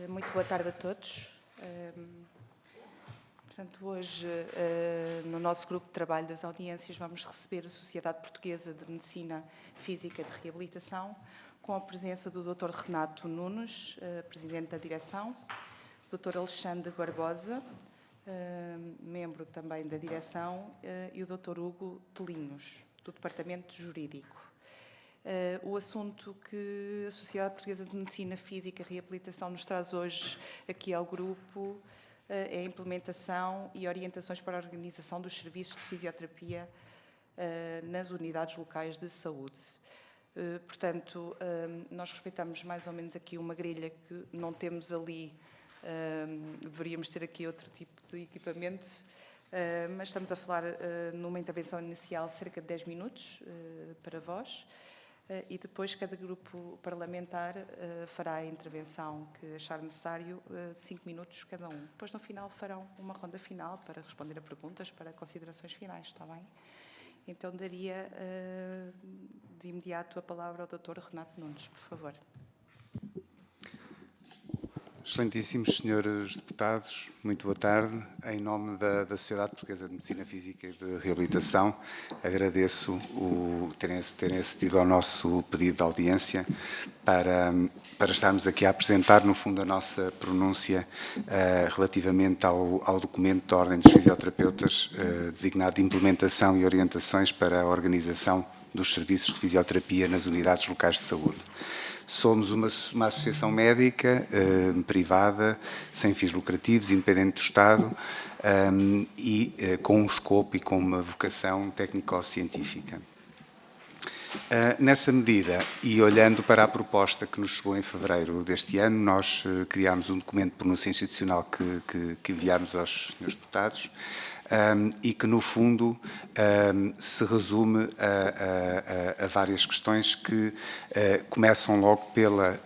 Muito boa tarde a todos. Portanto, hoje, no nosso grupo de trabalho das audiências, vamos receber a Sociedade Portuguesa de Medicina Física de Reabilitação, com a presença do Dr. Renato Nunes, Presidente da Direção, Dr. Alexandre Barbosa, membro também da Direção, e o Dr. Hugo Telinhos, do Departamento Jurídico. O assunto que a Sociedade Portuguesa de Medicina Física e Reabilitação nos traz hoje aqui ao grupo é a implementação e orientações para a organização dos serviços de fisioterapia nas unidades locais de saúde. Portanto, nós respeitamos mais ou menos aqui uma grelha que não temos ali, deveríamos ter aqui outro tipo de equipamento, mas estamos a falar numa intervenção inicial cerca de 10 minutos para vós. E depois cada grupo parlamentar fará a intervenção que achar necessário, 5 minutos cada um. Depois, no final, farão uma ronda final para responder a perguntas, para considerações finais, está bem? Então, daria de imediato a palavra ao Dr. Renato Nunes, por favor. Excelentíssimos senhores deputados, muito boa tarde. Em nome da Sociedade Portuguesa de Medicina Física e de Reabilitação, agradeço terem acedido ao nosso pedido de audiência para estarmos aqui a apresentar, no fundo, a nossa pronúncia relativamente ao documento da Ordem dos Fisioterapeutas, designado de Implementação e Orientações para a Organização dos Serviços de Fisioterapia nas Unidades Locais de Saúde. Somos uma associação médica privada, sem fins lucrativos, independente do Estado e com um escopo e com uma vocação técnico-científica. Nessa medida, e olhando para a proposta que nos chegou em fevereiro deste ano, nós criámos um documento de pronúncia institucional que enviámos aos senhores deputados, e que, no fundo, se resume a várias questões que começam logo pela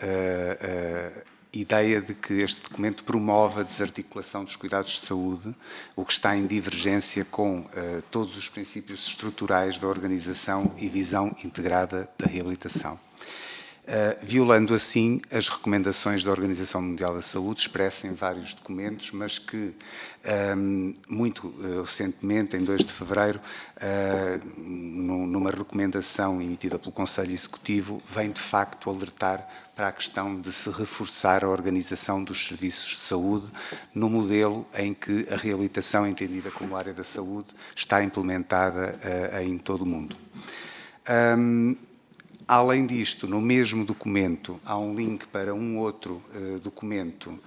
ideia de que este documento promove a desarticulação dos cuidados de saúde, o que está em divergência com todos os princípios estruturais da organização e visão integrada da reabilitação. Violando assim as recomendações da Organização Mundial da Saúde, expressas em vários documentos, mas que, muito recentemente, em 2 de fevereiro, numa recomendação emitida pelo Conselho Executivo, vem de facto alertar para a questão de se reforçar a organização dos serviços de saúde no modelo em que a reabilitação, entendida como área da saúde, está implementada em todo o mundo. Além disto, no mesmo documento, há um link para um outro documento,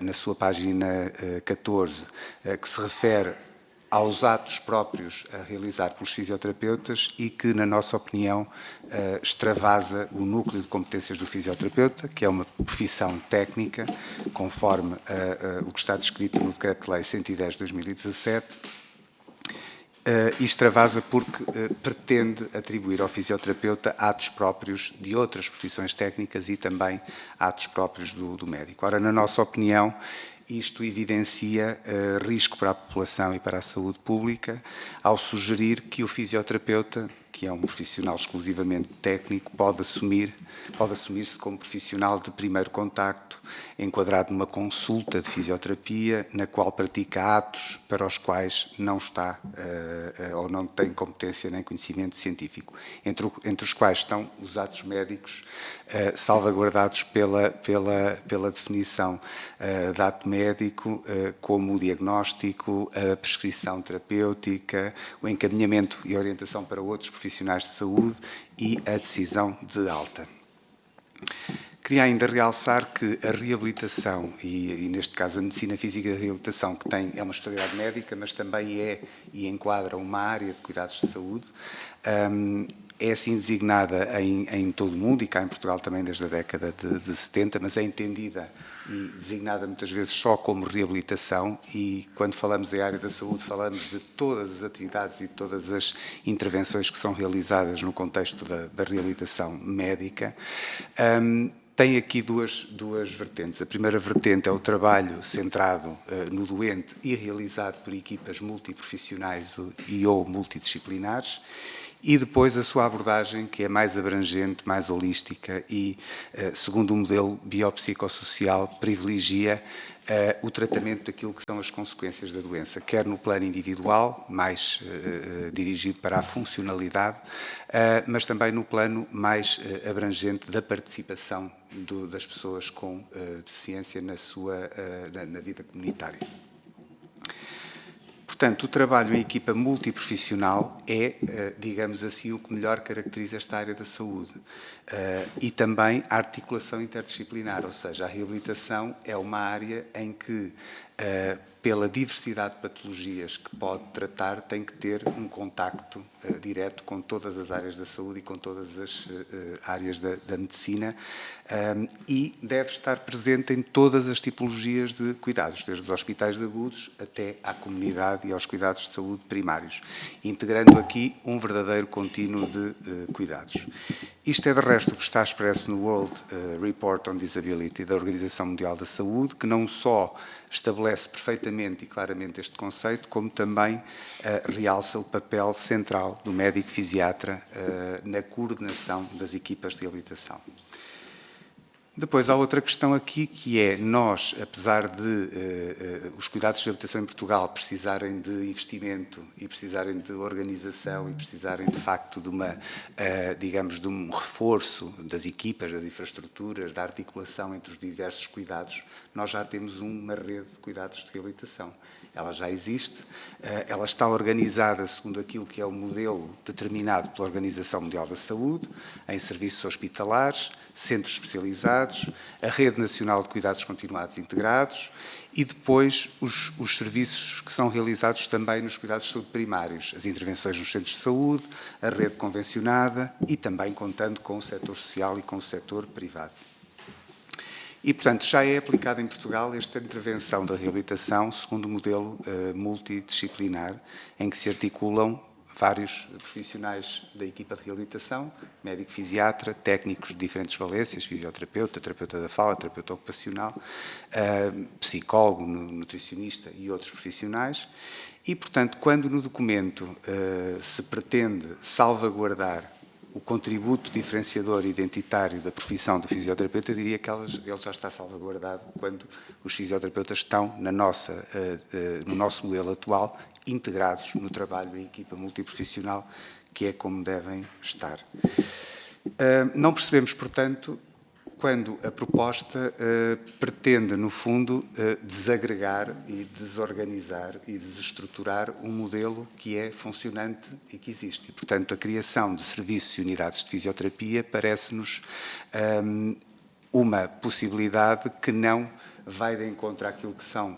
na sua página 14, que se refere aos atos próprios a realizar pelos fisioterapeutas e que, na nossa opinião, extravasa o núcleo de competências do fisioterapeuta, que é uma profissão técnica, conforme o que está descrito no Decreto-Lei 110 de 2017, e extravasa porque pretende atribuir ao fisioterapeuta atos próprios de outras profissões técnicas e também atos próprios do médico. Ora, na nossa opinião, isto evidencia risco para a população e para a saúde pública ao sugerir que o fisioterapeuta, que é um profissional exclusivamente técnico, pode assumir-se como profissional de primeiro contacto, enquadrado numa consulta de fisioterapia, na qual pratica atos para os quais não está ou não tem competência nem conhecimento científico, entre os quais estão os atos médicos, salvaguardados pela definição de ato médico, como o diagnóstico, a prescrição terapêutica, o encaminhamento e orientação para outros profissionais de saúde e a decisão de alta. Queria ainda realçar que a reabilitação, e neste caso a medicina física da reabilitação, que é uma especialidade médica, mas também e enquadra uma área de cuidados de saúde, é assim designada em todo o mundo, e cá em Portugal também desde a década de 70, mas é entendida e designada muitas vezes só como reabilitação, e quando falamos em área da saúde falamos de todas as atividades e todas as intervenções que são realizadas no contexto da reabilitação médica. Tem aqui duas vertentes. A primeira vertente é o trabalho centrado no doente e realizado por equipas multiprofissionais ou multidisciplinares, e depois a sua abordagem, que é mais abrangente, mais holística e, segundo o modelo biopsicossocial, privilegia o tratamento daquilo que são as consequências da doença, quer no plano individual, mais dirigido para a funcionalidade, mas também no plano mais abrangente da participação das pessoas com deficiência na vida comunitária. Portanto, o trabalho em equipa multiprofissional é, digamos assim, o que melhor caracteriza esta área da saúde. E também a articulação interdisciplinar, ou seja, a reabilitação é uma área em que, pela diversidade de patologias que pode tratar, tem que ter um contacto direto com todas as áreas da saúde e com todas as áreas da medicina, e deve estar presente em todas as tipologias de cuidados, desde os hospitais de agudos até à comunidade e aos cuidados de saúde primários, integrando aqui um verdadeiro contínuo de cuidados. Isto é, de resto, o que está expresso no World Report on Disability da Organização Mundial da Saúde, que não só estabelece perfeitamente e claramente este conceito, como também realça o papel central do médico fisiatra na coordenação das equipas de reabilitação. Depois há outra questão aqui, que é nós, apesar de os cuidados de reabilitação em Portugal precisarem de investimento e precisarem de organização e precisarem de facto de uma, digamos, de um reforço das equipas, das infraestruturas, da articulação entre os diversos cuidados, nós já temos uma rede de cuidados de reabilitação. Ela já existe, ela está organizada segundo aquilo que é o modelo determinado pela Organização Mundial da Saúde, em serviços hospitalares, centros especializados, a Rede Nacional de Cuidados Continuados Integrados e depois os serviços que são realizados também nos cuidados de saúde primários, as intervenções nos centros de saúde, a rede convencionada e também contando com o setor social e com o setor privado. E, portanto, já é aplicada em Portugal esta intervenção da reabilitação segundo o modelo multidisciplinar, em que se articulam vários profissionais da equipa de reabilitação, médico-fisiatra, técnicos de diferentes valências, fisioterapeuta, terapeuta da fala, terapeuta ocupacional, psicólogo, nutricionista e outros profissionais. E, portanto, quando no documento se pretende salvaguardar o contributo diferenciador e identitário da profissão do fisioterapeuta, eu diria que ele já está salvaguardado quando os fisioterapeutas estão no nosso modelo atual, integrados no trabalho em equipa multiprofissional, que é como devem estar. Não percebemos, portanto, quando a proposta pretende, no fundo, desagregar e desorganizar e desestruturar um modelo que é funcionante e que existe. E, portanto, a criação de serviços e unidades de fisioterapia parece-nos uma possibilidade que não vai de encontro àquilo que são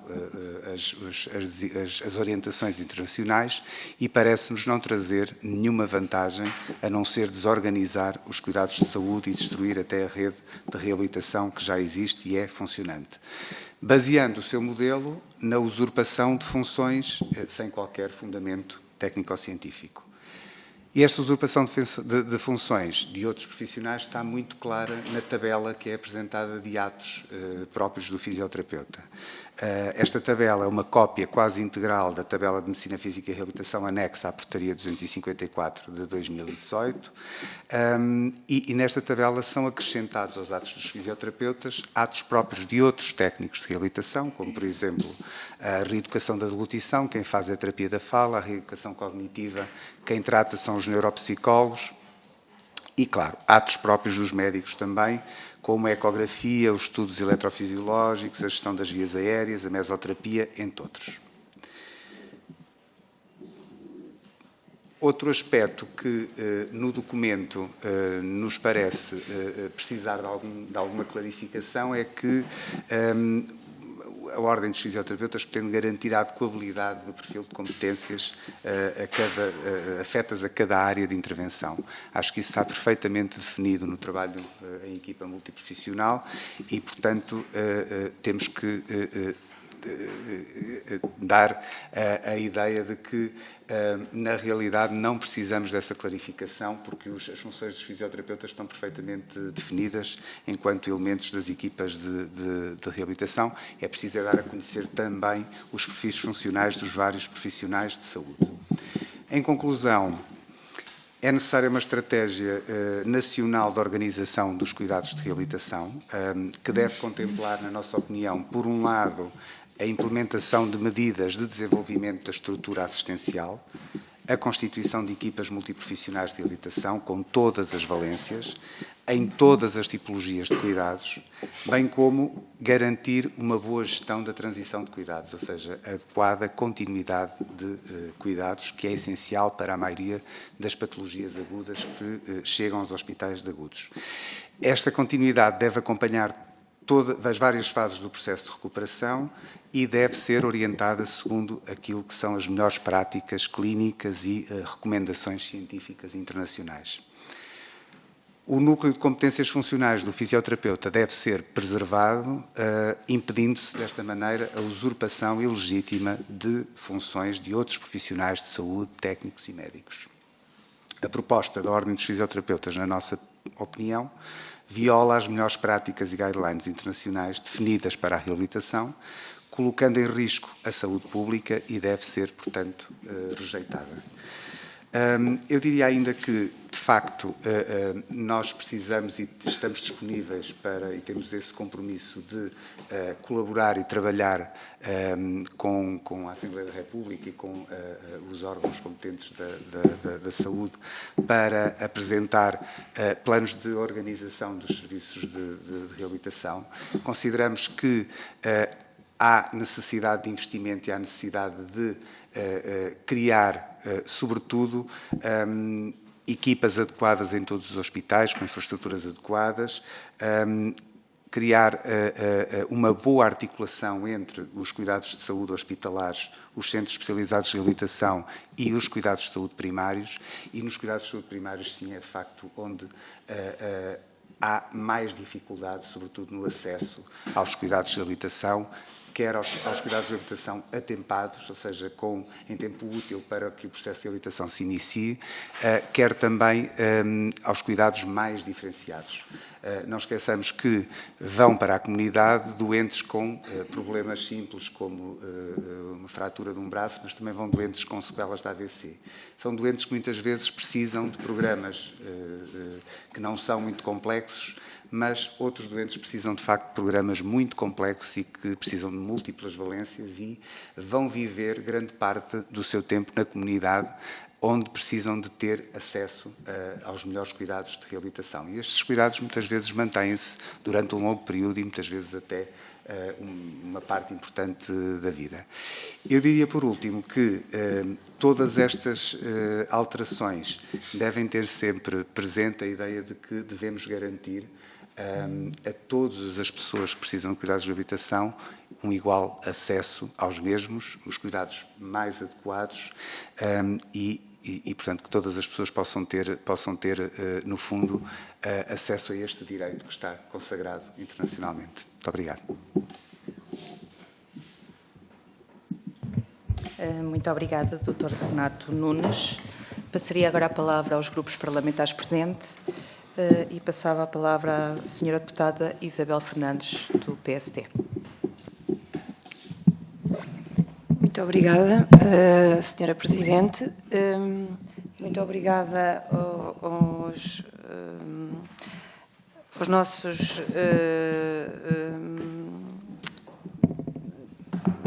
as orientações internacionais e parece-nos não trazer nenhuma vantagem a não ser desorganizar os cuidados de saúde e destruir até a rede de reabilitação que já existe e é funcionante, baseando o seu modelo na usurpação de funções sem qualquer fundamento técnico-científico. E esta usurpação de funções de outros profissionais está muito clara na tabela que é apresentada de atos próprios do fisioterapeuta. Esta tabela é uma cópia quase integral da tabela de Medicina Física e Reabilitação anexa à Portaria 254 de 2018 e nesta tabela são acrescentados aos atos dos fisioterapeutas atos próprios de outros técnicos de reabilitação, como por exemplo a reeducação da deglutição, quem faz a terapia da fala, a reeducação cognitiva, quem trata são os neuropsicólogos e, claro, atos próprios dos médicos também, como a ecografia, os estudos eletrofisiológicos, a gestão das vias aéreas, a mesoterapia, entre outros. Outro aspecto que no documento nos parece precisar de alguma clarificação é que a Ordem dos Fisioterapeutas pretende garantir a adequabilidade do perfil de competências afetas a cada área de intervenção. Acho que isso está perfeitamente definido no trabalho em equipa multiprofissional e, portanto, temos que dar a ideia de que, na realidade, não precisamos dessa clarificação, porque as funções dos fisioterapeutas estão perfeitamente definidas enquanto elementos das equipas de reabilitação. É preciso dar a conhecer também os perfis funcionais dos vários profissionais de saúde. Em conclusão, É necessária uma estratégia nacional de organização dos cuidados de reabilitação, que deve contemplar, na nossa opinião, por um lado, a implementação de medidas de desenvolvimento da estrutura assistencial, a constituição de equipas multiprofissionais de reabilitação, com todas as valências, em todas as tipologias de cuidados, bem como garantir uma boa gestão da transição de cuidados, ou seja, a adequada continuidade de cuidados, que é essencial para a maioria das patologias agudas que chegam aos hospitais de agudos. Esta continuidade deve acompanhar todas as várias fases do processo de recuperação e deve ser orientada segundo aquilo que são as melhores práticas clínicas e recomendações científicas internacionais. O núcleo de competências funcionais do fisioterapeuta deve ser preservado, impedindo-se desta maneira a usurpação ilegítima de funções de outros profissionais de saúde, técnicos e médicos. A proposta da Ordem dos Fisioterapeutas, na nossa opinião, viola as melhores práticas e guidelines internacionais definidas para a reabilitação, colocando em risco a saúde pública e deve ser, portanto, rejeitada. Eu diria ainda que, de facto, nós precisamos e estamos disponíveis para, e temos esse compromisso de colaborar e trabalhar com a Assembleia da República e com os órgãos competentes da saúde para apresentar planos de organização dos serviços de reabilitação. Consideramos que há necessidade de investimento e há necessidade de criar, sobretudo, equipas adequadas em todos os hospitais, com infraestruturas adequadas, criar uma boa articulação entre os cuidados de saúde hospitalares, os centros especializados de reabilitação e os cuidados de saúde primários. E nos cuidados de saúde primários, sim, é de facto onde há mais dificuldade, sobretudo no acesso aos cuidados de reabilitação, quer aos cuidados de reabilitação atempados, ou seja, em tempo útil para que o processo de reabilitação se inicie, quer também aos cuidados mais diferenciados. Não esqueçamos que vão para a comunidade doentes com problemas simples, como uma fratura de um braço, mas também vão doentes com sequelas de AVC. São doentes que muitas vezes precisam de programas que não são muito complexos, mas outros doentes precisam, de facto, de programas muito complexos e que precisam de múltiplas valências e vão viver grande parte do seu tempo na comunidade, onde precisam de ter acesso aos melhores cuidados de reabilitação. E estes cuidados muitas vezes mantêm-se durante um longo período e muitas vezes até uma parte importante da vida. Eu diria, por último, que todas estas alterações devem ter sempre presente a ideia de que devemos garantir a todas as pessoas que precisam de cuidados de reabilitação um igual acesso aos mesmos, os cuidados mais adequados e, portanto, que todas as pessoas possam ter no fundo, acesso a este direito que está consagrado internacionalmente. Muito obrigado. Muito obrigada, Dr. Renato Nunes. Passaria agora a palavra aos grupos parlamentares presentes e passava a palavra à Sra. Deputada Isabel Fernandes, do PSD. Muito obrigada, Sra. Presidente. Muito obrigada aos nossos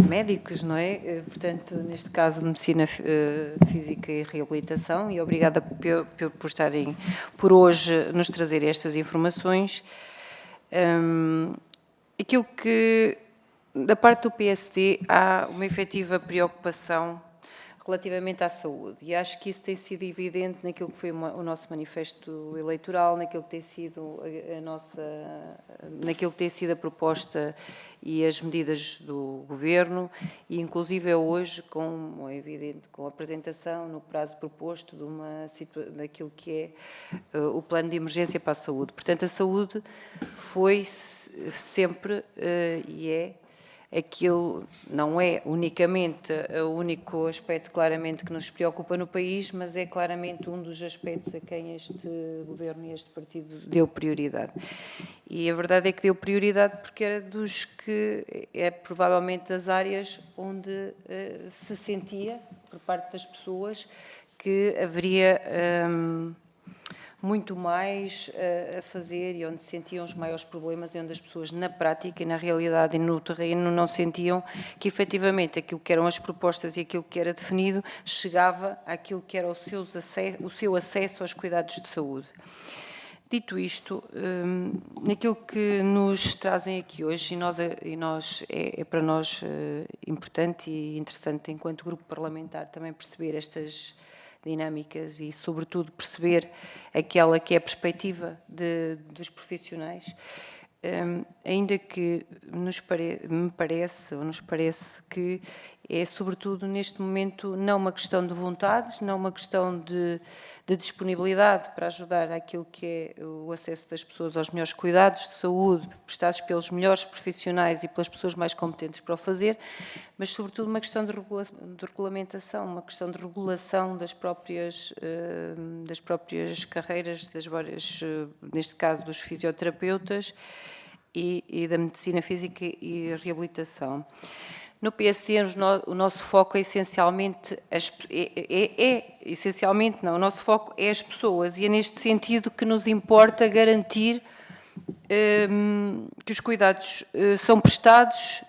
médicos, não é? Portanto, neste caso, de Medicina Física e Reabilitação, e obrigada por estarem, por hoje, nos trazer estas informações. Aquilo que, da parte do PSD, há uma efetiva preocupação relativamente à saúde, e acho que isso tem sido evidente naquilo que foi o nosso manifesto eleitoral, naquilo que tem sido naquilo que tem sido a proposta e as medidas do Governo, e inclusive hoje, como é evidente, com a apresentação no prazo proposto daquilo que é o plano de emergência para a saúde. Portanto, a saúde foi sempre e é aquilo, não é unicamente o único aspecto claramente que nos preocupa no país, mas é claramente um dos aspectos a quem este Governo e este partido deu prioridade. E a verdade é que deu prioridade porque era dos que é provavelmente das áreas onde se sentia, por parte das pessoas, que haveria muito mais a fazer e onde sentiam os maiores problemas e onde as pessoas na prática e na realidade e no terreno não sentiam que efetivamente aquilo que eram as propostas e aquilo que era definido chegava àquilo que era o seu acesso aos cuidados de saúde. Dito isto, naquilo que nos trazem aqui hoje, é para nós importante e interessante, enquanto grupo parlamentar, também perceber estas dinâmicas e, sobretudo, perceber aquela que é a perspectiva dos profissionais, ainda que nos parece que é, sobretudo, neste momento, não uma questão de vontades, não uma questão de disponibilidade para ajudar àquilo que é o acesso das pessoas aos melhores cuidados de saúde, prestados pelos melhores profissionais e pelas pessoas mais competentes para o fazer, mas, sobretudo, uma questão de regulamentação, uma questão de regulação das próprias carreiras, das várias, neste caso, dos fisioterapeutas e da medicina física e reabilitação. No PSD, o nosso foco é essencialmente, o nosso foco é as pessoas e é neste sentido que nos importa garantir que os cuidados são prestados,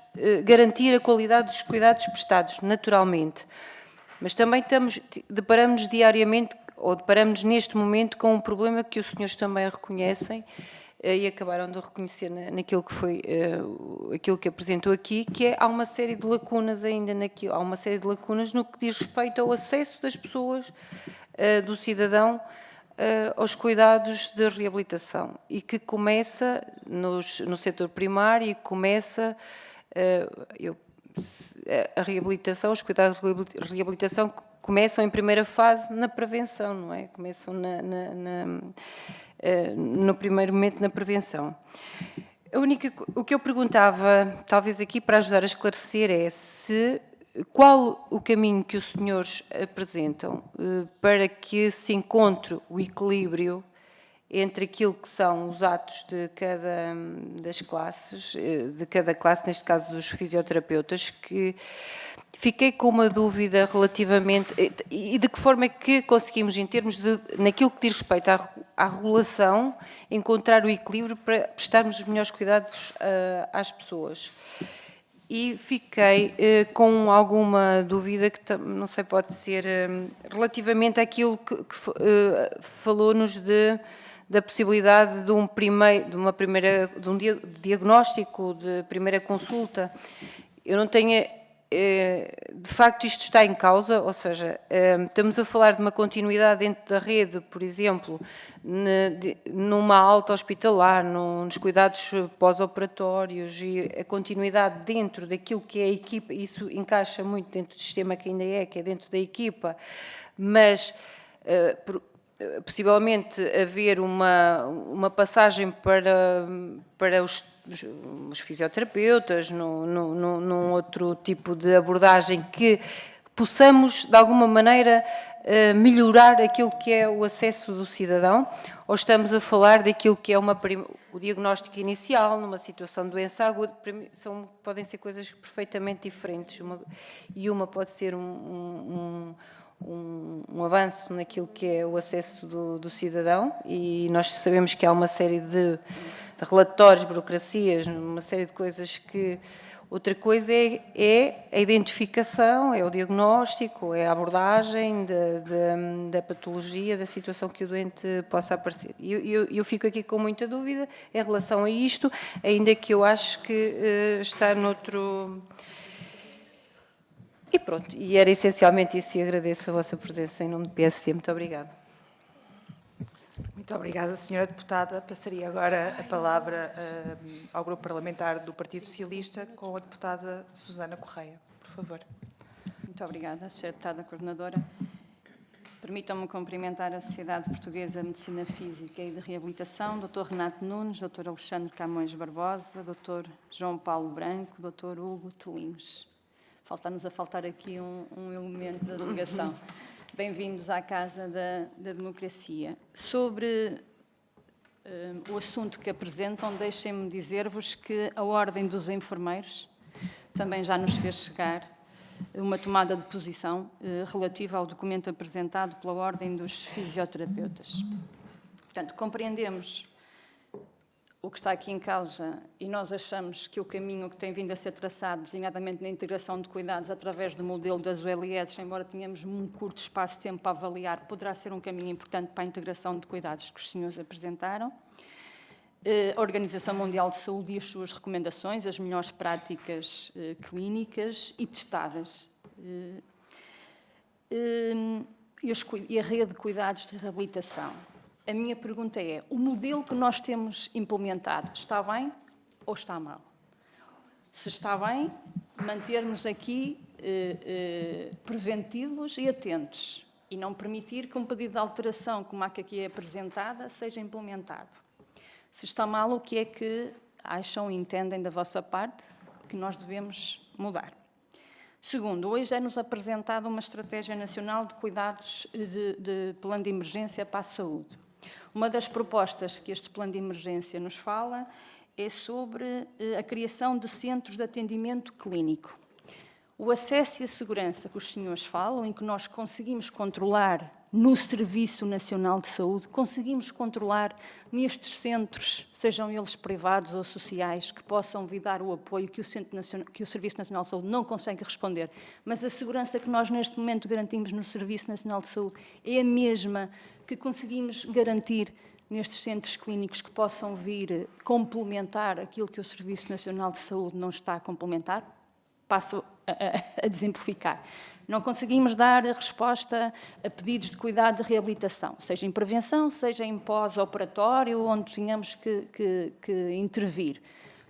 garantir a qualidade dos cuidados prestados, naturalmente. Mas também deparamos diariamente, ou deparamos neste momento com um problema que os senhores também reconhecem, e acabaram de reconhecer naquilo que foi aquilo que apresentou aqui, que há uma série de lacunas ainda naquilo, há uma série de lacunas no que diz respeito ao acesso das pessoas, do cidadão, aos cuidados de reabilitação e que começa no setor primário e começa a reabilitação, os cuidados de reabilitação começam em primeira fase na prevenção, não é? Começam no primeiro momento na prevenção. O que eu perguntava, talvez aqui para ajudar a esclarecer, é qual o caminho que os senhores apresentam para que se encontre o equilíbrio entre aquilo que são os atos de cada classe, neste caso dos fisioterapeutas, que fiquei com uma dúvida relativamente, e de que forma é que conseguimos, em termos naquilo que diz respeito à regulação, encontrar o equilíbrio para prestarmos os melhores cuidados às pessoas. E fiquei com alguma dúvida, que não sei, pode ser relativamente àquilo que falou-nos da possibilidade de um diagnóstico, de primeira consulta. Eu não tenho... De facto, isto está em causa, ou seja, estamos a falar de uma continuidade dentro da rede, por exemplo, numa alta hospitalar, nos cuidados pós-operatórios e a continuidade dentro daquilo que é a equipa, isso encaixa muito dentro do sistema que ainda que é dentro da equipa, mas possivelmente haver uma passagem para os fisioterapeutas, num outro tipo de abordagem que possamos, de alguma maneira, melhorar aquilo que é o acesso do cidadão, ou estamos a falar daquilo que é o diagnóstico inicial, numa situação de doença aguda, podem ser coisas perfeitamente diferentes, e uma pode ser um avanço naquilo que é o acesso do cidadão, e nós sabemos que há uma série de relatórios, burocracias, uma série de coisas que... Outra coisa é a identificação, é o diagnóstico, é a abordagem da patologia, da situação que o doente possa aparecer. Eu fico aqui com muita dúvida em relação a isto, ainda que eu acho que está noutro... E pronto, e era essencialmente isso, e agradeço a vossa presença em nome do PSD. Muito obrigada. Muito obrigada, Sra. Deputada. Passaria agora a palavra ao Grupo Parlamentar do Partido Socialista, com a deputada Susana Correia. Por favor. Muito obrigada, Sra. Deputada Coordenadora. Permitam-me cumprimentar a Sociedade Portuguesa de Medicina Física e de Reabilitação, Dr. Renato Nunes, Dr. Alexandre Camões Barbosa, Dr. João Paulo Branco, Dr. Hugo Telinhos. Falta-nos aqui um elemento da delegação. Bem-vindos à Casa da Democracia. Sobre o assunto que apresentam, deixem-me dizer-vos que a Ordem dos Enfermeiros também já nos fez chegar uma tomada de posição relativa ao documento apresentado pela Ordem dos Fisioterapeutas. Portanto, compreendemos o que está aqui em causa e nós achamos que o caminho que tem vindo a ser traçado, designadamente na integração de cuidados através do modelo das ULS, embora tenhamos um curto espaço de tempo para avaliar, poderá ser um caminho importante para a integração de cuidados que os senhores apresentaram. A Organização Mundial de Saúde e as suas recomendações, as melhores práticas clínicas e testadas. E a rede de cuidados de reabilitação. A minha pergunta é, o modelo que nós temos implementado está bem ou está mal? Se está bem, mantermos aqui preventivos e atentos e não permitir que um pedido de alteração, como a que aqui é apresentada, seja implementado. Se está mal, o que é que acham e entendem da vossa parte que nós devemos mudar? Segundo, hoje é-nos apresentada uma estratégia nacional de cuidados de plano de emergência para a saúde. Uma das propostas que este plano de emergência nos fala é sobre a criação de centros de atendimento clínico. O acesso e a segurança que os senhores falam, em que nós conseguimos controlar no Serviço Nacional de Saúde, conseguimos controlar nestes centros, sejam eles privados ou sociais, que possam vir dar o apoio que o Serviço Nacional de Saúde não consegue responder. Mas a segurança que nós neste momento garantimos no Serviço Nacional de Saúde é a mesma que conseguimos garantir nestes centros clínicos que possam vir complementar aquilo que o Serviço Nacional de Saúde não está a complementar? Passo a exemplificar. Não conseguimos dar a resposta a pedidos de cuidado de reabilitação, seja em prevenção, seja em pós-operatório, onde tenhamos que intervir.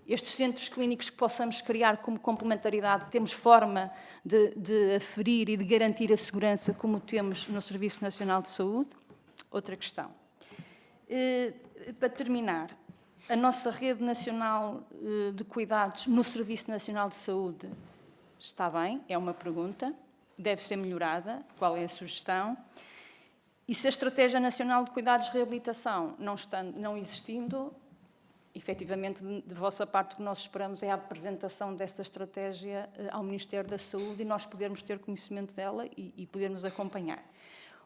Estes centros clínicos que possamos criar como complementaridade, temos forma de aferir e de garantir a segurança como temos no Serviço Nacional de Saúde? Outra questão. Para terminar, a nossa rede nacional de cuidados no Serviço Nacional de Saúde está bem? É uma pergunta. Deve ser melhorada. Qual é a sugestão? E se a Estratégia Nacional de Cuidados de Reabilitação não existindo, efetivamente, de vossa parte, o que nós esperamos é a apresentação desta estratégia ao Ministério da Saúde e nós podermos ter conhecimento dela e podermos acompanhar.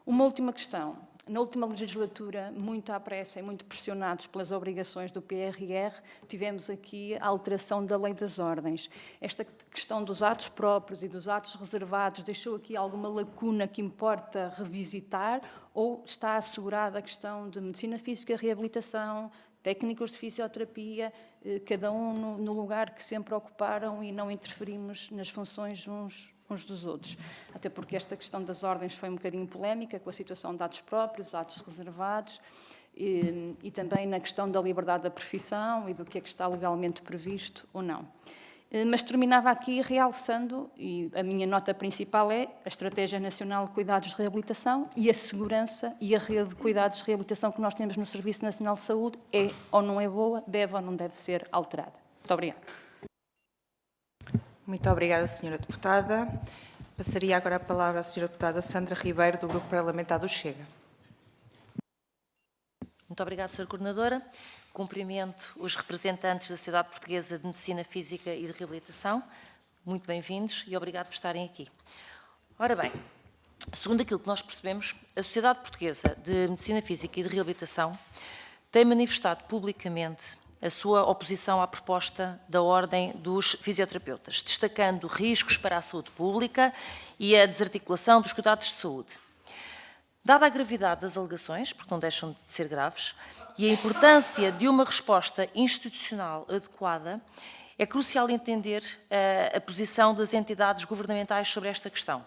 Uma última questão. Na última legislatura, muito à pressa e muito pressionados pelas obrigações do PRR, tivemos aqui a alteração da Lei das Ordens. Esta questão dos atos próprios e dos atos reservados deixou aqui alguma lacuna que importa revisitar ou está assegurada a questão de medicina física, reabilitação, técnicos de fisioterapia, cada um no lugar que sempre ocuparam e não interferimos nas funções uns dos outros. Até porque esta questão das ordens foi um bocadinho polémica, com a situação de atos próprios, atos reservados, e também na questão da liberdade da profissão e do que é que está legalmente previsto ou não. Mas terminava aqui realçando, e a minha nota principal é a Estratégia Nacional de Cuidados de Reabilitação e a segurança e a rede de cuidados de reabilitação que nós temos no Serviço Nacional de Saúde é ou não é boa, deve ou não deve ser alterada. Muito obrigada. Muito obrigada, Sra. Deputada. Passaria agora a palavra à Sra. Deputada Sandra Ribeiro, do Grupo Parlamentar do Chega. Muito obrigada, Sra. Coordenadora. Cumprimento os representantes da Sociedade Portuguesa de Medicina Física e de Reabilitação. Muito bem-vindos e obrigado por estarem aqui. Ora bem, segundo aquilo que nós percebemos, a Sociedade Portuguesa de Medicina Física e de Reabilitação tem manifestado publicamente a sua oposição à proposta da Ordem dos Fisioterapeutas, destacando riscos para a saúde pública e a desarticulação dos cuidados de saúde. Dada a gravidade das alegações, porque não deixam de ser graves, e a importância de uma resposta institucional adequada, é crucial entender a posição das entidades governamentais sobre esta questão.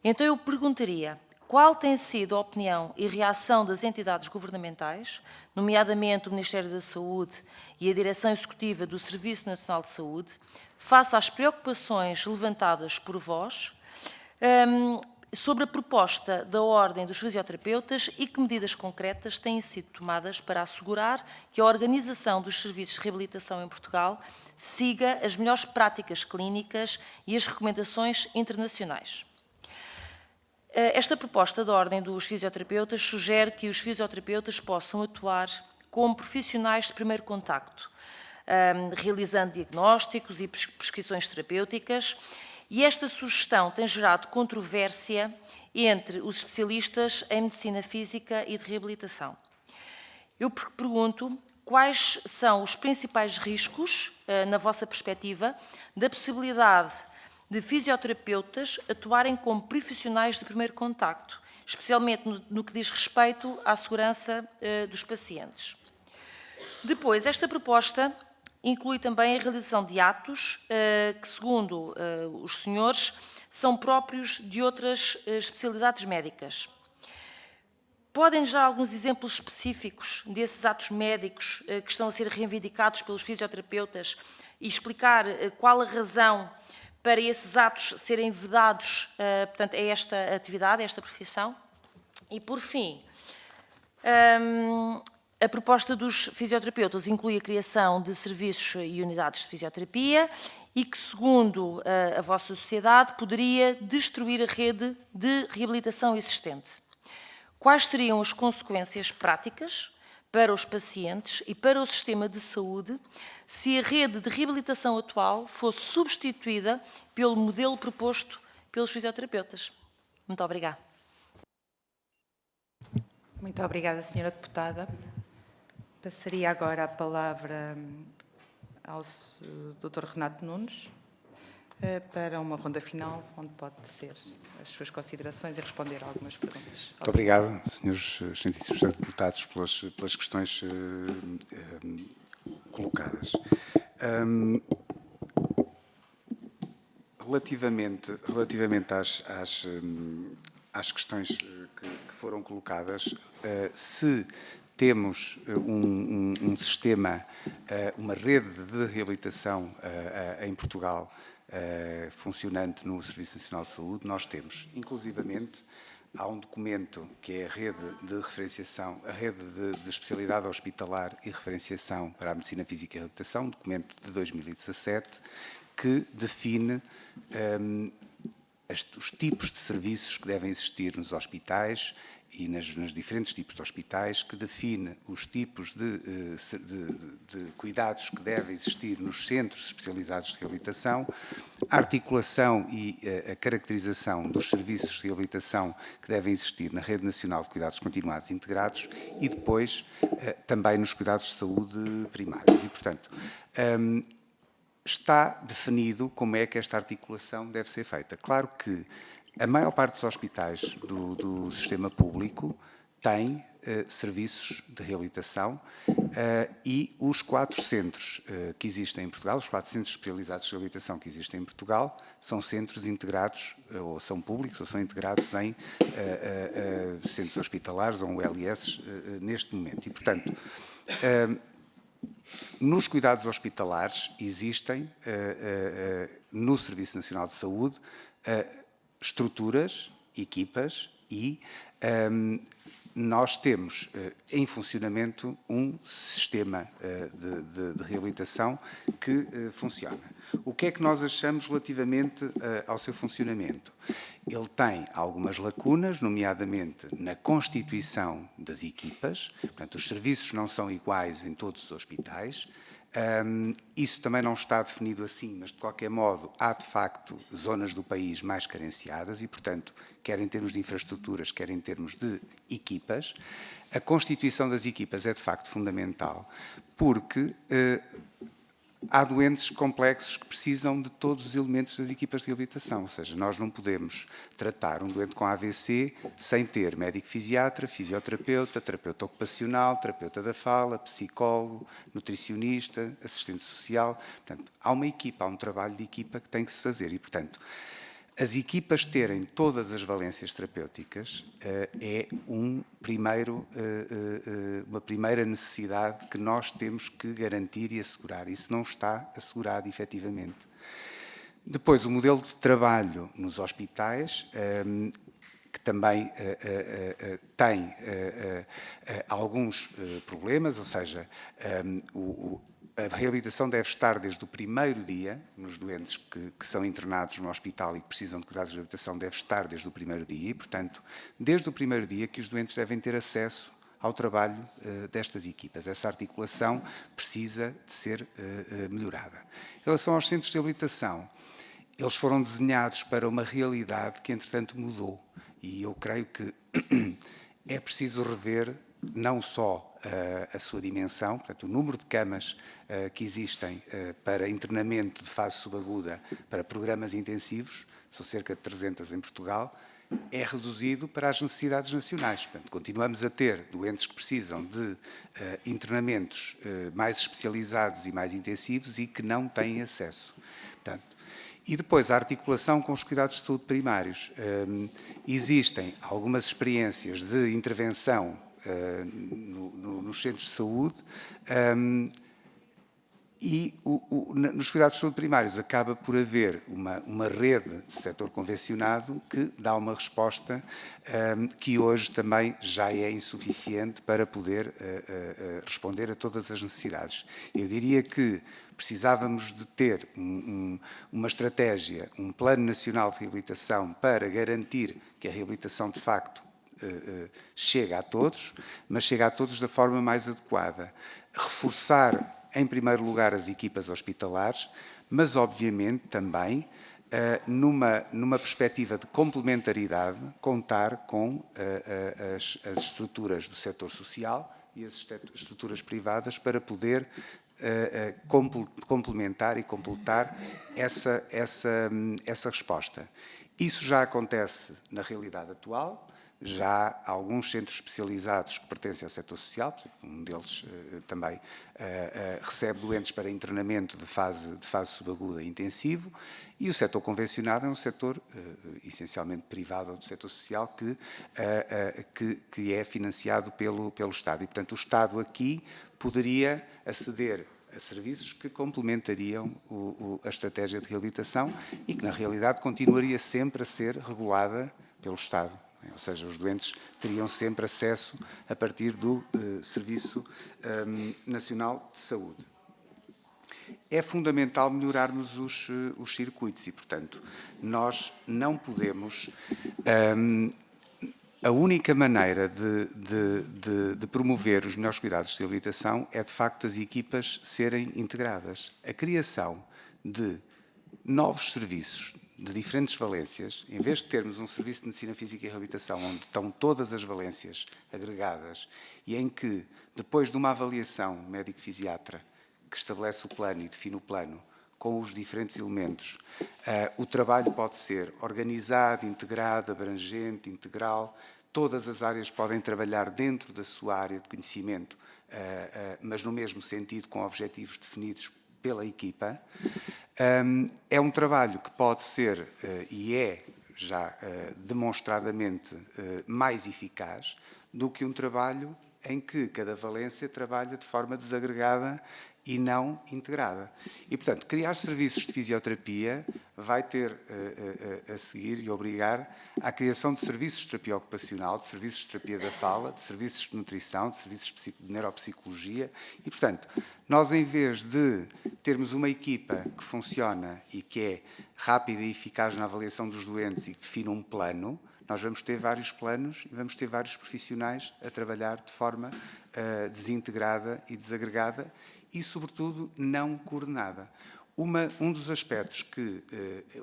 Então eu perguntaria, qual tem sido a opinião e reação das entidades governamentais, nomeadamente o Ministério da Saúde e a Direção Executiva do Serviço Nacional de Saúde, face às preocupações levantadas por vós, sobre a proposta da Ordem dos Fisioterapeutas e que medidas concretas têm sido tomadas para assegurar que a organização dos serviços de reabilitação em Portugal siga as melhores práticas clínicas e as recomendações internacionais. Esta proposta da Ordem dos Fisioterapeutas sugere que os fisioterapeutas possam atuar como profissionais de primeiro contacto, realizando diagnósticos e prescrições terapêuticas E esta sugestão tem gerado controvérsia entre os especialistas em medicina física e de reabilitação. Eu pergunto quais são os principais riscos, na vossa perspectiva, da possibilidade de fisioterapeutas atuarem como profissionais de primeiro contacto, especialmente no que diz respeito à segurança dos pacientes. Depois, esta proposta inclui também a realização de atos que, segundo os senhores, são próprios de outras especialidades médicas. Podem-nos dar alguns exemplos específicos desses atos médicos que estão a ser reivindicados pelos fisioterapeutas e explicar qual a razão para esses atos serem vedados, portanto, a esta atividade, a esta profissão? E, por fim, a proposta dos fisioterapeutas inclui a criação de serviços e unidades de fisioterapia e que, segundo a vossa sociedade, poderia destruir a rede de reabilitação existente. Quais seriam as consequências práticas para os pacientes e para o sistema de saúde se a rede de reabilitação atual fosse substituída pelo modelo proposto pelos fisioterapeutas? Muito obrigada. Muito obrigada, Sra. Deputada. Passaria agora a palavra ao Dr. Renato Nunes para uma ronda final, onde pode tecer as suas considerações e responder a algumas perguntas. Muito obrigado, senhores excelentíssimos deputados, pelas questões colocadas. Relativamente às questões que foram colocadas, se temos um sistema, uma rede de reabilitação em Portugal funcionante no Serviço Nacional de Saúde, nós temos. Inclusivamente, há um documento que é a rede de referenciação, a rede de especialidade hospitalar e referenciação para a medicina física e reabilitação, um documento de 2017, que define os tipos de serviços que devem existir nos hospitais e nos diferentes tipos de hospitais, que define os tipos de cuidados que devem existir nos centros especializados de reabilitação, a articulação e a caracterização dos serviços de reabilitação que devem existir na Rede Nacional de Cuidados Continuados e Integrados e depois também nos cuidados de saúde primários. E, portanto, está definido como é que esta articulação deve ser feita. Claro que a maior parte dos hospitais do sistema público tem serviços de reabilitação e os 4 centros que existem em Portugal, os 4 centros especializados de reabilitação que existem em Portugal, são centros integrados, ou são públicos, ou são integrados em centros hospitalares ou ULS neste momento. E, portanto, nos cuidados hospitalares existem, no Serviço Nacional de Saúde, estruturas, equipas e nós temos em funcionamento um sistema de reabilitação que funciona. O que é que nós achamos relativamente ao seu funcionamento? Ele tem algumas lacunas, nomeadamente na constituição das equipas, portanto, os serviços não são iguais em todos os hospitais. Isso também não está definido assim, mas de qualquer modo há de facto zonas do país mais carenciadas e, portanto, quer em termos de infraestruturas, quer em termos de equipas. A constituição das equipas é de facto fundamental porque há doentes complexos que precisam de todos os elementos das equipas de reabilitação, ou seja, nós não podemos tratar um doente com AVC sem ter médico fisiatra, fisioterapeuta, terapeuta ocupacional, terapeuta da fala, psicólogo, nutricionista, assistente social. Portanto, há uma equipa, há um trabalho de equipa que tem que se fazer e, portanto, as equipas terem todas as valências terapêuticas é uma primeira necessidade que nós temos que garantir e assegurar. Isso não está assegurado, efetivamente. Depois, o modelo de trabalho nos hospitais, que também tem alguns problemas, ou seja, a reabilitação deve estar desde o primeiro dia, nos doentes que são internados no hospital e que precisam de cuidados de reabilitação, deve estar desde o primeiro dia e, portanto, desde o primeiro dia que os doentes devem ter acesso ao trabalho destas equipas. Essa articulação precisa de ser melhorada. Em relação aos centros de reabilitação, eles foram desenhados para uma realidade que, entretanto, mudou. E eu creio que é preciso rever não só a sua dimensão, portanto, o número de camas que existem para internamento de fase subaguda para programas intensivos, são cerca de 300 em Portugal, é reduzido para as necessidades nacionais. Portanto, continuamos a ter doentes que precisam de internamentos mais especializados e mais intensivos e que não têm acesso. Portanto, e depois a articulação com os cuidados de saúde primários. Existem algumas experiências de intervenção nos centros de saúde e nos cuidados de saúde primários acaba por haver uma rede de setor convencionado que dá uma resposta que hoje também já é insuficiente para poder responder a todas as necessidades. Eu diria que precisávamos de ter uma estratégia, um plano nacional de reabilitação para garantir que a reabilitação de facto chega a todos, mas chega a todos da forma mais adequada. Reforçar em primeiro lugar, as equipas hospitalares, mas, obviamente, também, numa perspectiva de complementaridade, contar com as estruturas do setor social e as estruturas privadas para poder complementar e completar essa resposta. Isso já acontece na realidade atual. Já há alguns centros especializados que pertencem ao setor social, um deles também recebe doentes para internamento de fase subaguda e intensivo, e o setor convencionado é um setor essencialmente privado do setor social que é financiado pelo Estado. E, portanto, o Estado aqui poderia aceder a serviços que complementariam a estratégia de reabilitação e que, na realidade, continuaria sempre a ser regulada pelo Estado. Ou seja, os doentes teriam sempre acesso a partir do Serviço Nacional de Saúde. É fundamental melhorarmos os circuitos e, portanto, nós não podemos... A única maneira de promover os melhores cuidados de reabilitação é, de facto, as equipas serem integradas. A criação de novos serviços de diferentes valências, em vez de termos um serviço de medicina física e reabilitação onde estão todas as valências agregadas e em que, depois de uma avaliação médico-fisiatra que estabelece o plano e define o plano com os diferentes elementos, o trabalho pode ser organizado, integrado, abrangente, integral, todas as áreas podem trabalhar dentro da sua área de conhecimento, mas no mesmo sentido, com objetivos definidos pela equipa. É um trabalho que pode ser, e é já demonstradamente mais eficaz, do que um trabalho em que cada valência trabalha de forma desagregada e não integrada. E, portanto, criar serviços de fisioterapia vai ter a seguir e obrigar à criação de serviços de terapia ocupacional, de serviços de terapia da fala, de serviços de nutrição, de serviços de neuropsicologia e, portanto, nós, em vez de termos uma equipa que funciona e que é rápida e eficaz na avaliação dos doentes e que define um plano, nós vamos ter vários planos e vamos ter vários profissionais a trabalhar de forma desintegrada e desagregada e, sobretudo, não coordenada. Um dos aspectos que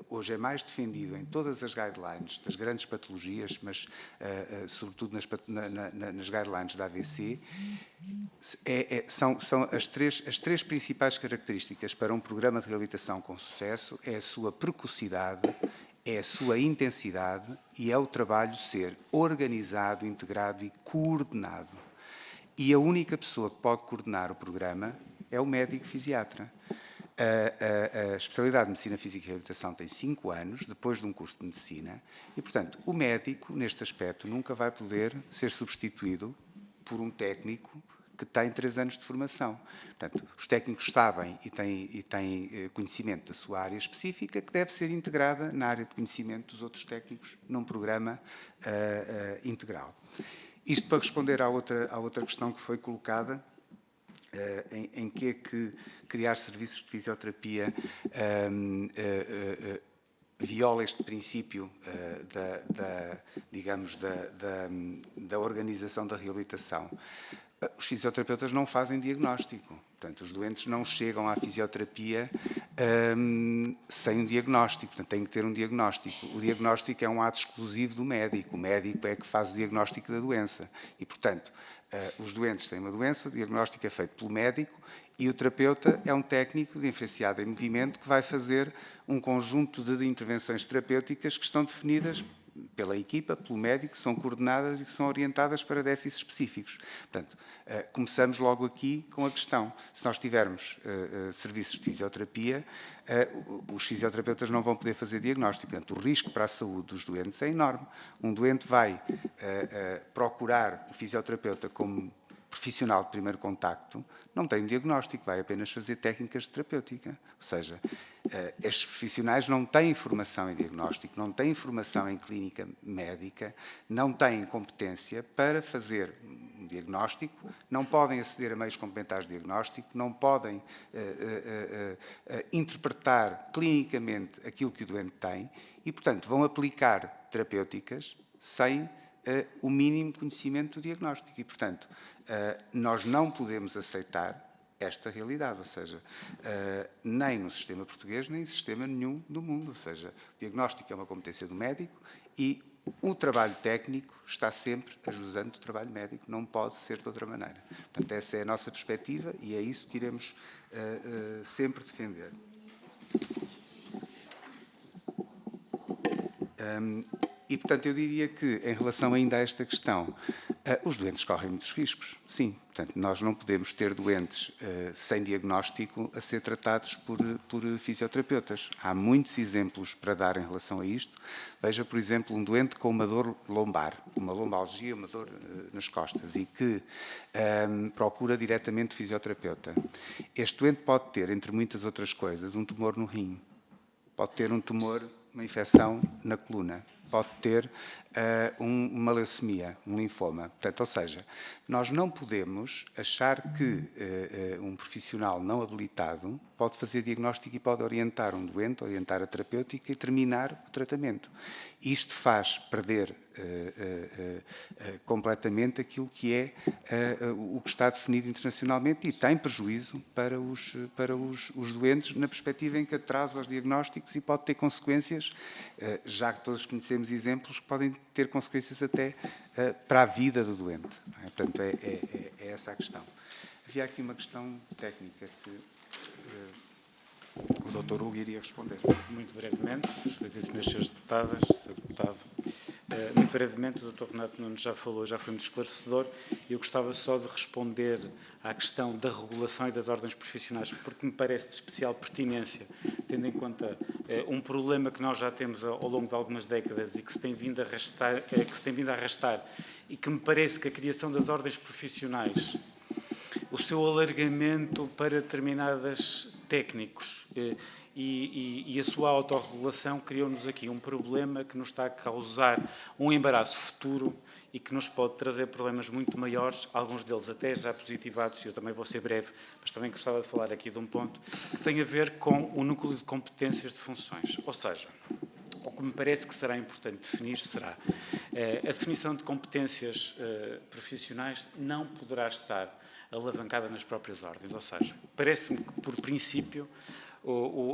hoje é mais defendido em todas as guidelines das grandes patologias, mas sobretudo nas guidelines da AVC, são as três principais características para um programa de reabilitação com sucesso: é a sua precocidade, é a sua intensidade e é o trabalho ser organizado, integrado e coordenado. E a única pessoa que pode coordenar o programa é o médico fisiatra. A especialidade de Medicina Física e Reabilitação tem 5 anos, depois de um curso de Medicina, e, portanto, o médico, neste aspecto, nunca vai poder ser substituído por um técnico que tem 3 anos de formação. Portanto, os técnicos sabem e têm conhecimento da sua área específica, que deve ser integrada na área de conhecimento dos outros técnicos num programa integral. Isto para responder à outra questão que foi colocada, em que é que criar serviços de fisioterapia viola este princípio da organização da reabilitação. Os fisioterapeutas não fazem diagnóstico. Portanto, os doentes não chegam à fisioterapia sem um diagnóstico. Portanto, tem que ter um diagnóstico. O diagnóstico é um ato exclusivo do médico. O médico é que faz o diagnóstico da doença. E, portanto, os doentes têm uma doença, o diagnóstico é feito pelo médico e o terapeuta é um técnico diferenciado em movimento que vai fazer um conjunto de intervenções terapêuticas que estão definidas pela equipa, pelo médico, que são coordenadas e que são orientadas para déficits específicos. Portanto, começamos logo aqui com a questão. Se nós tivermos serviços de fisioterapia, os fisioterapeutas não vão poder fazer diagnóstico. Portanto, o risco para a saúde dos doentes é enorme. Um doente vai procurar o fisioterapeuta como profissional de primeiro contacto, não tem diagnóstico, vai apenas fazer técnicas de terapêutica. Ou seja, estes profissionais não têm formação em diagnóstico, não têm formação em clínica médica, não têm competência para fazer um diagnóstico, não podem aceder a meios complementares de diagnóstico, não podem interpretar clinicamente aquilo que o doente tem e, portanto, vão aplicar terapêuticas sem o mínimo conhecimento do diagnóstico. E, portanto, nós não podemos aceitar esta realidade, ou seja, nem no sistema português, nem em sistema nenhum do mundo. Ou seja, o diagnóstico é uma competência do médico e o trabalho técnico está sempre ajudando o trabalho médico, não pode ser de outra maneira. Portanto, essa é a nossa perspectiva e é isso que iremos sempre defender. E, portanto, eu diria que, em relação ainda a esta questão, os doentes correm muitos riscos, sim. Portanto, nós não podemos ter doentes sem diagnóstico a ser tratados por fisioterapeutas. Há muitos exemplos para dar em relação a isto. Veja, por exemplo, um doente com uma dor lombar, uma lombalgia, uma dor nas costas, e que procura diretamente o fisioterapeuta. Este doente pode ter, entre muitas outras coisas, um tumor no rim, pode ter um tumor, uma infecção na coluna, pode ter uma leucemia, um linfoma. Portanto, ou seja, nós não podemos achar que um profissional não habilitado pode fazer diagnóstico e pode orientar um doente, orientar a terapêutica e terminar o tratamento. Isto faz perder completamente aquilo que é o que está definido internacionalmente e tem prejuízo para os doentes na perspectiva em que atrasa os diagnósticos e pode ter consequências, já que todos conhecemos exemplos que podem ter consequências até para a vida do doente. Portanto, é essa a questão. Havia aqui uma questão técnica que o Dr. Hugo iria responder. Muito brevemente, excelentíssimas senhoras deputadas, Sr. Deputado, muito brevemente, o Dr. Renato Nunes já falou, já foi muito esclarecedor, e eu gostava só de responder à questão da regulação e das ordens profissionais, porque me parece de especial pertinência, tendo em conta um problema que nós já temos ao longo de algumas décadas e que se tem vindo a arrastar, e que me parece que a criação das ordens profissionais, o seu alargamento para determinados técnicos e a sua autorregulação criou-nos aqui um problema que nos está a causar um embaraço futuro e que nos pode trazer problemas muito maiores, alguns deles até já positivados, e eu também vou ser breve, mas também gostava de falar aqui de um ponto que tem a ver com o núcleo de competências de funções. Ou seja, o que me parece que será importante definir será a definição de competências profissionais não poderá estar alavancada nas próprias ordens, ou seja, parece-me que, por princípio,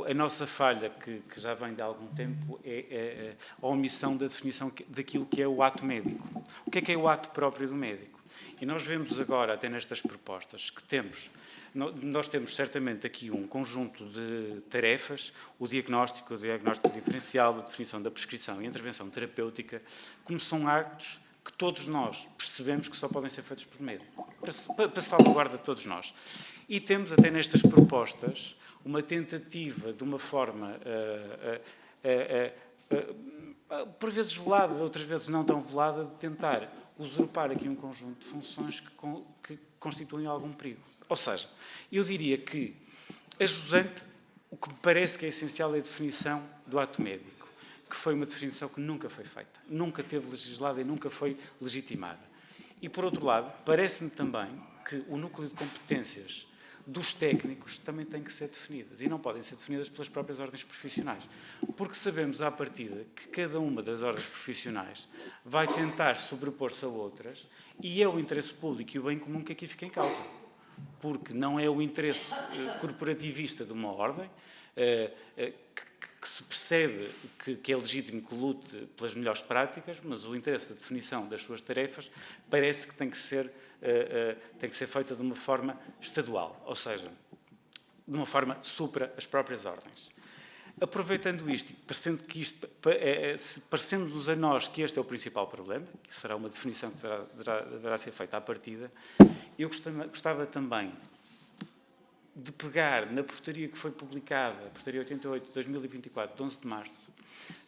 a nossa falha, que já vem de algum tempo, é a omissão da definição daquilo que é o ato médico. O que é o ato próprio do médico? E nós vemos agora, até nestas propostas, que nós temos certamente aqui um conjunto de tarefas, o diagnóstico diferencial, a definição da prescrição e a intervenção terapêutica, como são atos que todos nós percebemos que só podem ser feitos por médico, para salvaguarda de todos nós. E temos até nestas propostas uma tentativa de uma forma, por vezes velada, outras vezes não tão velada, de tentar usurpar aqui um conjunto de funções que constituem algum perigo. Ou seja, eu diria que a jusante, o que me parece que é essencial é a definição do ato médico, que foi uma definição que nunca foi feita, nunca teve legislada e nunca foi legitimada. E, por outro lado, parece-me também que o núcleo de competências dos técnicos também tem que ser definidas, e não podem ser definidas pelas próprias ordens profissionais, porque sabemos à partida que cada uma das ordens profissionais vai tentar sobrepor-se a outras, e é o interesse público e o bem comum que aqui fica em causa, porque não é o interesse corporativista de uma ordem, que que se percebe que é legítimo que lute pelas melhores práticas, mas o interesse da definição das suas tarefas parece que tem que ser feita de uma forma estadual, ou seja, de uma forma supra as próprias ordens. Aproveitando isto, parecendo-nos a nós que este é o principal problema, que será uma definição que deverá ser feita à partida, eu gostava também de pegar na portaria que foi publicada, a portaria 88 de 2024, de 11 de março,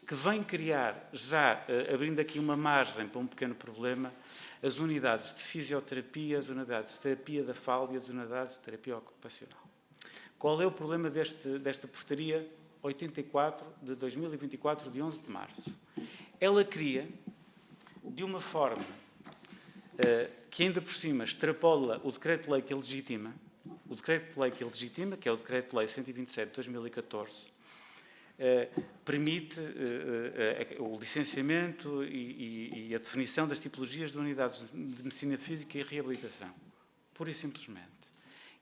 que vem criar, já abrindo aqui uma margem para um pequeno problema, as unidades de fisioterapia, as unidades de terapia da fala e as unidades de terapia ocupacional. Qual é o problema desta portaria 84 de 2024, de 11 de março? Ela cria, de uma forma que ainda por cima extrapola o decreto-lei que a legitima, que é o decreto-lei 127 de 2014, permite o licenciamento e a definição das tipologias de unidades de medicina física e reabilitação, pura e simplesmente.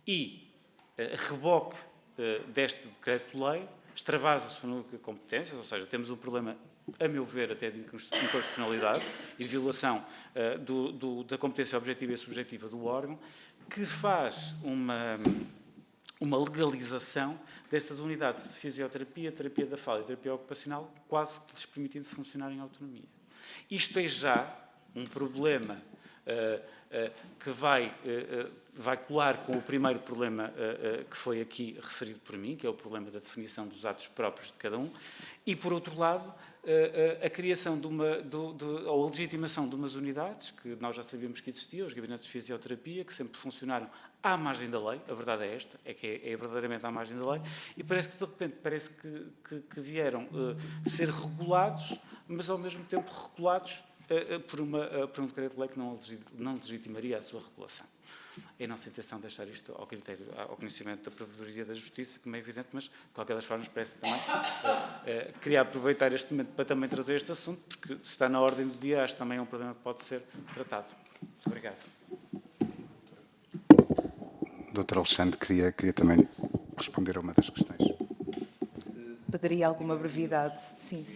E, a reboque deste decreto-lei, extravasa-se o núcleo de competências, ou seja, temos um problema, a meu ver, até de inconstitucionalidade e de violação da competência objetiva e subjetiva do órgão, que faz uma legalização destas unidades de fisioterapia, terapia da fala e terapia ocupacional, quase que lhes permitindo funcionar em autonomia. Isto é já um problema que vai colar com o primeiro problema que foi aqui referido por mim, que é o problema da definição dos atos próprios de cada um, e, por outro lado, a criação ou a legitimação de umas unidades, que nós já sabíamos que existiam, os gabinetes de fisioterapia, que sempre funcionaram à margem da lei, a verdade é esta, é que é verdadeiramente à margem da lei, e parece que, de repente, que vieram ser regulados, mas, ao mesmo tempo, regulados por um decreto-lei que não legitimaria a sua regulação. É a nossa intenção deixar isto ao conhecimento da Provedoria da Justiça, como é evidente, mas, de qualquer das formas, parece também queria aproveitar este momento para também trazer este assunto, porque se está na ordem do dia, acho que também é um problema que pode ser tratado. Muito obrigado. Dr. Alexandre, queria também responder a uma das questões. Pediria alguma brevidade? Sim.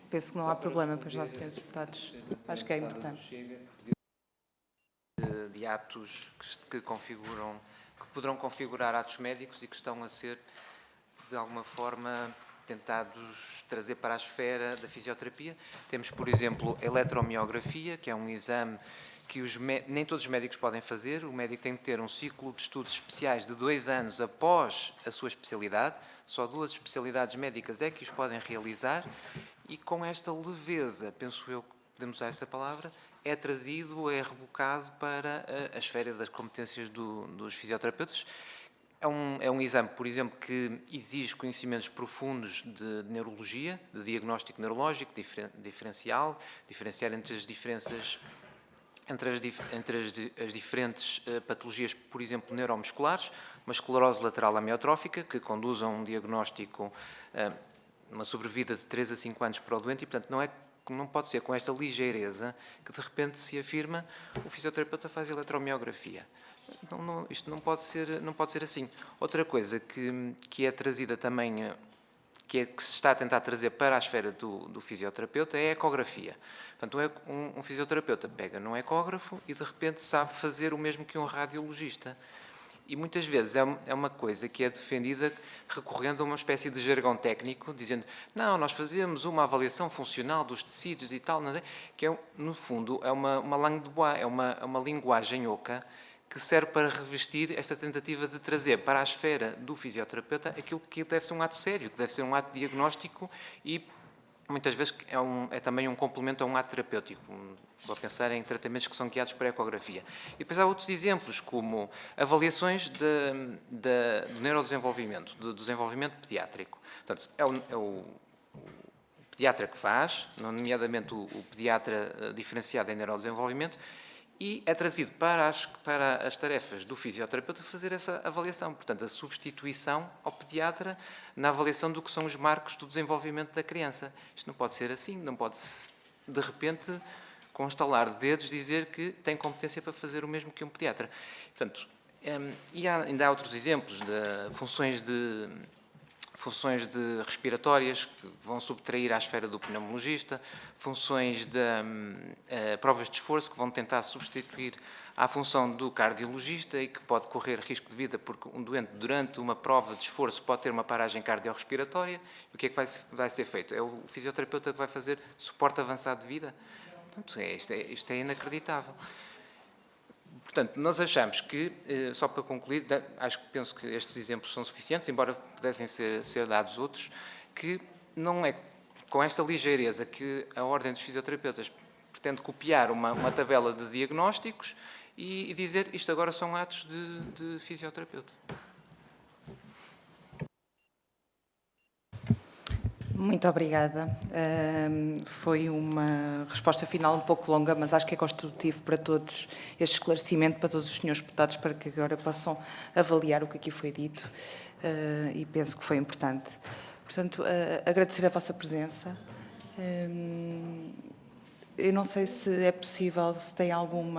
Penso que não há problema para os nossos senhores deputados. Acho que é importante. De atos que poderão configurar atos médicos e que estão a ser, de alguma forma, tentados trazer para a esfera da fisioterapia. Temos, por exemplo, a eletromiografia, que é um exame que nem todos os médicos podem fazer. O médico tem que ter um ciclo de estudos especiais de 2 anos após a sua especialidade. Só 2 especialidades médicas é que os podem realizar. E com esta leveza, penso eu que podemos usar esta palavra, é rebocado para a esfera das competências dos fisioterapeutas. É um exame, por exemplo, que exige conhecimentos profundos de neurologia, de diagnóstico neurológico, diferenciar entre as diferenças, as diferentes patologias, por exemplo, neuromusculares, uma esclerose lateral amiotrófica, que conduz a um diagnóstico, uma sobrevida de 3 a 5 anos para o doente, e, portanto, não pode ser com esta ligeireza que, de repente, se afirma o fisioterapeuta faz eletromiografia. Isto não pode ser assim. Outra coisa que é trazida também, que se está a tentar trazer para a esfera do fisioterapeuta, é a ecografia. Portanto, um fisioterapeuta pega num ecógrafo e, de repente, sabe fazer o mesmo que um radiologista. E muitas vezes é uma coisa que é defendida recorrendo a uma espécie de jargão técnico, dizendo, não, nós fazemos uma avaliação funcional dos tecidos e tal, não é? Que no fundo é uma langue de bois, é uma linguagem oca que serve para revestir esta tentativa de trazer para a esfera do fisioterapeuta aquilo que deve ser um ato sério, que deve ser um ato diagnóstico e muitas vezes é também um complemento a um ato terapêutico. Vou pensar em tratamentos que são guiados por ecografia. E depois há outros exemplos, como avaliações do neurodesenvolvimento, do desenvolvimento pediátrico. Portanto, é o pediatra que faz, nomeadamente o pediatra diferenciado em neurodesenvolvimento, e é trazido para as tarefas do fisioterapeuta fazer essa avaliação. Portanto, a substituição ao pediatra na avaliação do que são os marcos do desenvolvimento da criança. Isto não pode ser assim, não pode, de repente, com estalar de dedos, dizer que tem competência para fazer o mesmo que um pediatra. Portanto, e ainda há outros exemplos de funções funções respiratórias que vão subtrair à esfera do pneumologista, funções de provas de esforço que vão tentar substituir à função do cardiologista e que pode correr risco de vida porque um doente durante uma prova de esforço pode ter uma paragem cardiorrespiratória. E o que é que vai ser feito? É o fisioterapeuta que vai fazer suporte avançado de vida? Portanto, isto é inacreditável. Portanto, nós achamos que, só para concluir, penso que estes exemplos são suficientes, embora pudessem ser dados outros, que não é com esta ligeireza que a Ordem dos Fisioterapeutas pretende copiar uma tabela de diagnósticos e dizer isto agora são atos de fisioterapeuta. Muito obrigada. Foi uma resposta final um pouco longa, mas acho que é construtivo para todos este esclarecimento, para todos os senhores deputados, para que agora possam avaliar o que aqui foi dito e penso que foi importante. Portanto, agradecer a vossa presença. Eu não sei se é possível, se tem algum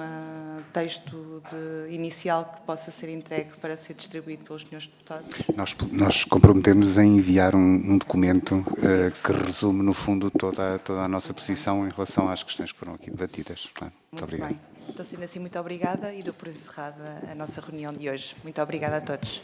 texto inicial que possa ser entregue para ser distribuído pelos senhores deputados. Nós comprometemos em enviar um documento que resume, no fundo, toda a nossa posição em relação às questões que foram aqui debatidas. Muito obrigado. Bem. Então, sendo assim, muito obrigada e dou por encerrada a nossa reunião de hoje. Muito obrigada a todos.